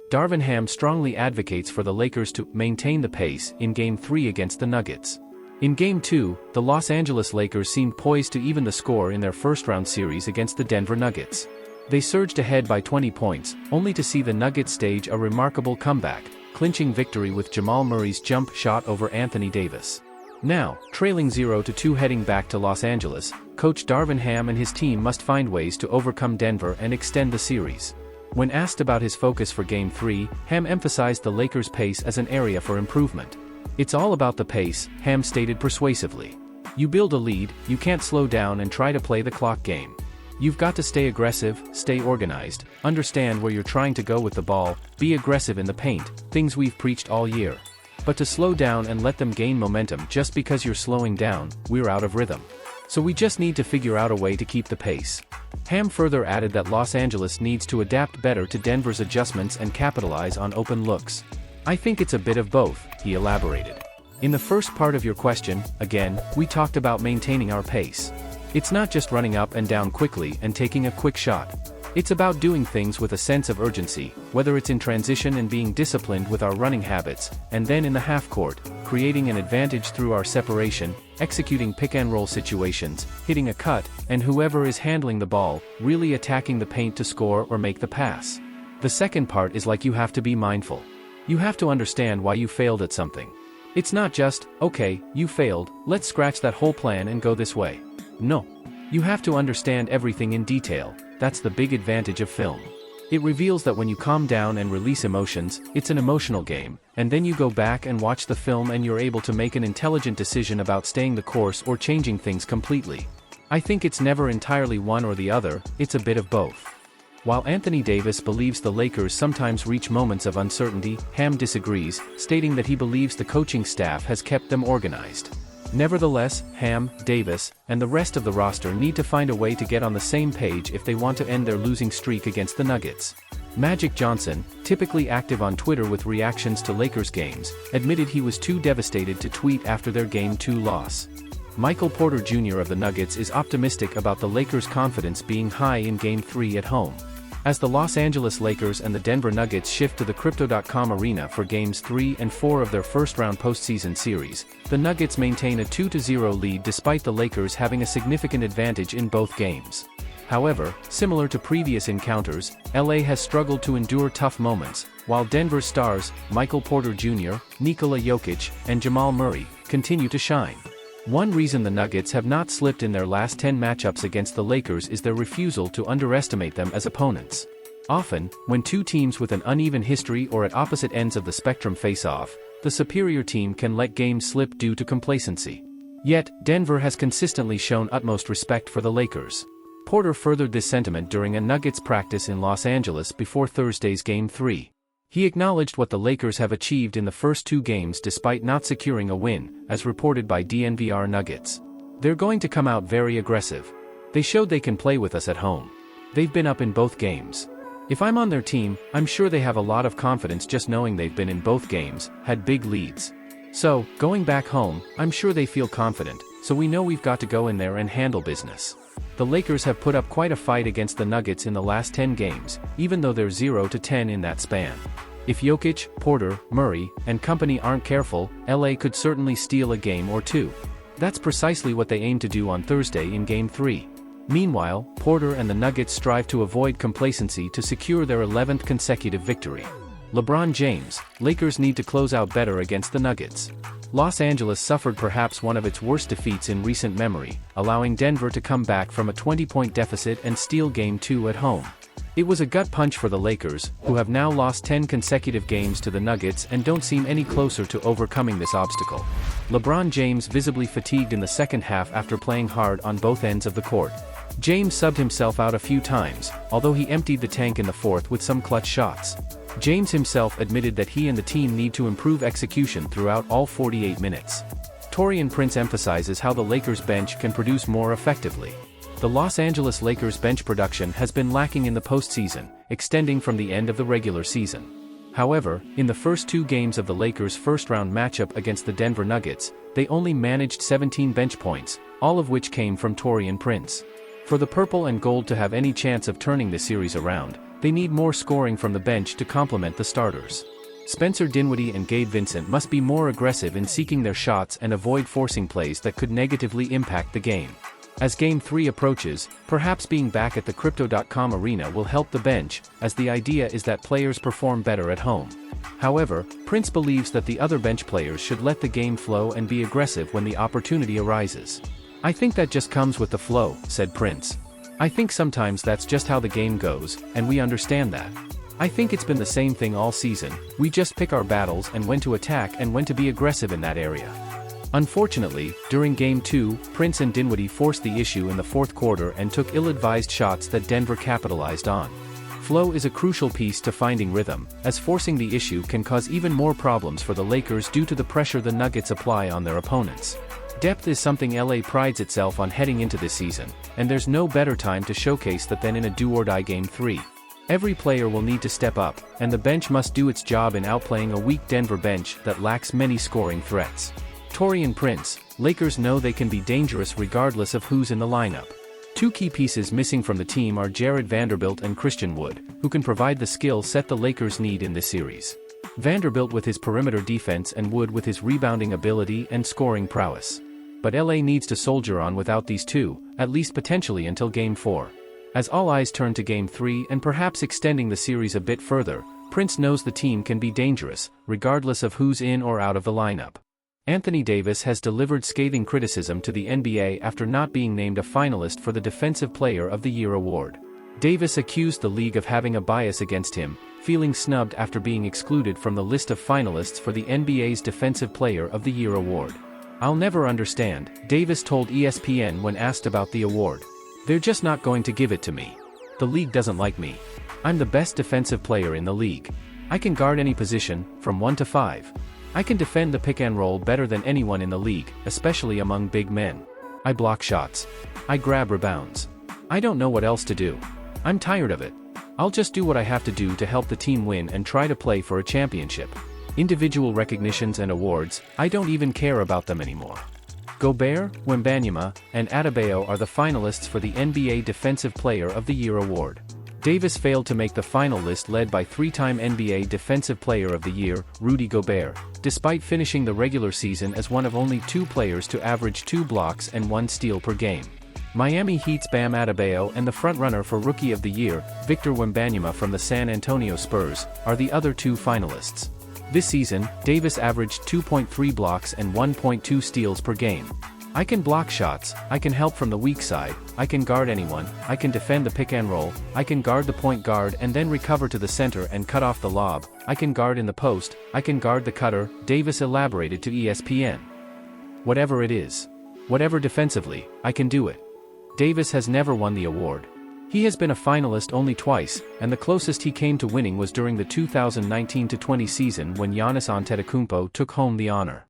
Darvin Ham strongly advocates for the Lakers to maintain the pace in Game 3 against the Nuggets. In Game 2, the Los Angeles Lakers seemed poised to even the score in their first-round series against the Denver Nuggets. They surged ahead by 20 points, only to see the Nuggets stage a remarkable comeback, clinching victory with Jamal Murray's jump shot over Anthony Davis. Now, trailing 0-2 heading back to Los Angeles, coach Darvin Ham and his team must find ways to overcome Denver and extend the series. When asked about his focus for Game 3, Ham emphasized the Lakers' pace as an area for improvement. "It's all about the pace," Ham stated persuasively. "You build a lead, you can't slow down and try to play the clock game. You've got to stay aggressive, stay organized, understand where you're trying to go with the ball, be aggressive in the paint, things we've preached all year. But to slow down and let them gain momentum just because you're slowing down, we're out of rhythm. So we just need to figure out a way to keep the pace." Ham further added that Los Angeles needs to adapt better to Denver's adjustments and capitalize on open looks. "I think it's a bit of both," he elaborated. "In the first part of your question, again, we talked about maintaining our pace. It's not just running up and down quickly and taking a quick shot. It's about doing things with a sense of urgency, whether it's in transition and being disciplined with our running habits, and then in the half-court, creating an advantage through our separation, executing pick-and-roll situations, hitting a cut, and whoever is handling the ball, really attacking the paint to score or make the pass. The second part is like you have to be mindful. You have to understand why you failed at something. It's not just, okay, you failed, let's scratch that whole plan and go this way. No. You have to understand everything in detail. That's the big advantage of film. It reveals that when you calm down and release emotions, it's an emotional game, and then you go back and watch the film and you're able to make an intelligent decision about staying the course or changing things completely. I think it's never entirely one or the other, it's a bit of both." While Anthony Davis believes the Lakers sometimes reach moments of uncertainty, Ham disagrees, stating that he believes the coaching staff has kept them organized. Nevertheless, Ham, Davis, and the rest of the roster need to find a way to get on the same page if they want to end their losing streak against the Nuggets. Magic Johnson, typically active on Twitter with reactions to Lakers games, admitted he was too devastated to tweet after their Game 2 loss. Michael Porter Jr. of the Nuggets is optimistic about the Lakers' confidence being high in Game 3 at home. As the Los Angeles Lakers and the Denver Nuggets shift to the Crypto.com arena for Games 3 and 4 of their first-round postseason series, the Nuggets maintain a 2-0 lead despite the Lakers having a significant advantage in both games. However, similar to previous encounters, LA has struggled to endure tough moments, while Denver's stars, Michael Porter Jr., Nikola Jokic, and Jamal Murray, continue to shine. One reason the Nuggets have not slipped in their last 10 matchups against the Lakers is their refusal to underestimate them as opponents. Often, when two teams with an uneven history or at opposite ends of the spectrum face off, the superior team can let games slip due to complacency. Yet, Denver has consistently shown utmost respect for the Lakers. Porter furthered this sentiment during a Nuggets practice in Los Angeles before Thursday's Game 3. He acknowledged what the Lakers have achieved in the first two games despite not securing a win, as reported by DNVR Nuggets. "They're going to come out very aggressive. They showed they can play with us at home. They've been up in both games. If I'm on their team, I'm sure they have a lot of confidence just knowing they've been in both games, had big leads. So, going back home, I'm sure they feel confident, so we know we've got to go in there and handle business." The Lakers have put up quite a fight against the Nuggets in the last 10 games, even though they're 0-10 in that span. If Jokic, Porter, Murray, and company aren't careful, LA could certainly steal a game or two. That's precisely what they aim to do on Thursday in Game 3. Meanwhile, Porter and the Nuggets strive to avoid complacency to secure their 11th consecutive victory. LeBron James, Lakers need to close out better against the Nuggets. Los Angeles suffered perhaps one of its worst defeats in recent memory, allowing Denver to come back from a 20-point deficit and steal Game 2 at home. It was a gut punch for the Lakers, who have now lost 10 consecutive games to the Nuggets and don't seem any closer to overcoming this obstacle. LeBron James visibly fatigued in the second half after playing hard on both ends of the court. James subbed himself out a few times, although he emptied the tank in the fourth with some clutch shots. James himself admitted that he and the team need to improve execution throughout all 48 minutes. Taurean Prince emphasizes how the Lakers bench can produce more effectively. The Los Angeles Lakers bench production has been lacking in the postseason, extending from the end of the regular season. However, in the first two games of the Lakers' first-round matchup against the Denver Nuggets, they only managed 17 bench points, all of which came from Taurean Prince. For the purple and gold to have any chance of turning the series around, They need more scoring from the bench to complement the starters. Spencer Dinwiddie and Gabe Vincent must be more aggressive in seeking their shots and avoid forcing plays that could negatively impact the game. As Game 3 approaches, perhaps being back at the Crypto.com arena will help the bench, as the idea is that players perform better at home. However, Prince believes that the other bench players should let the game flow and be aggressive when the opportunity arises. "I think that just comes with the flow," said Prince. "I think sometimes that's just how the game goes, and we understand that. I think it's been the same thing all season, we just pick our battles and when to attack and when to be aggressive in that area." Unfortunately, during Game 2, Prince and Dinwiddie forced the issue in the fourth quarter and took ill-advised shots that Denver capitalized on. Flow is a crucial piece to finding rhythm, as forcing the issue can cause even more problems for the Lakers due to the pressure the Nuggets apply on their opponents. Depth is something LA prides itself on heading into this season, and there's no better time to showcase that than in a do-or-die Game 3. Every player will need to step up, and the bench must do its job in outplaying a weak Denver bench that lacks many scoring threats. Taurean Prince, Lakers know they can be dangerous regardless of who's in the lineup. Two key pieces missing from the team are Jared Vanderbilt and Christian Wood, who can provide the skill set the Lakers need in this series. Vanderbilt with his perimeter defense and Wood with his rebounding ability and scoring prowess. But LA needs to soldier on without these two, at least potentially until Game 4. As all eyes turn to Game 3 and perhaps extending the series a bit further, Prince knows the team can be dangerous, regardless of who's in or out of the lineup. Anthony Davis has delivered scathing criticism to the NBA after not being named a finalist for the Defensive Player of the Year award. Davis accused the league of having a bias against him, feeling snubbed after being excluded from the list of finalists for the NBA's Defensive Player of the Year award. "I'll never understand," Davis told ESPN when asked about the award. "They're just not going to give it to me. The league doesn't like me. I'm the best defensive player in the league. I can guard any position, from 1 to 5. I can defend the pick and roll better than anyone in the league, especially among big men. I block shots. I grab rebounds. I don't know what else to do. I'm tired of it. I'll just do what I have to do to help the team win and try to play for a championship. Individual recognitions and awards, I don't even care about them anymore." Gobert, Wembanyama, and Adebayo are the finalists for the NBA Defensive Player of the Year award. Davis failed to make the final list led by three-time NBA Defensive Player of the Year, Rudy Gobert, despite finishing the regular season as one of only two players to average 2 blocks and 1 steal per game. Miami Heat's Bam Adebayo and the frontrunner for Rookie of the Year, Victor Wembanyama from the San Antonio Spurs, are the other two finalists. This season, Davis averaged 2.3 blocks and 1.2 steals per game. "I can block shots, I can help from the weak side, I can guard anyone, I can defend the pick and roll, I can guard the point guard and then recover to the center and cut off the lob, I can guard in the post, I can guard the cutter," Davis elaborated to ESPN. "Whatever it is. Whatever defensively, I can do it." Davis has never won the award. He has been a finalist only twice, and the closest he came to winning was during the 2019-20 season when Giannis Antetokounmpo took home the honor.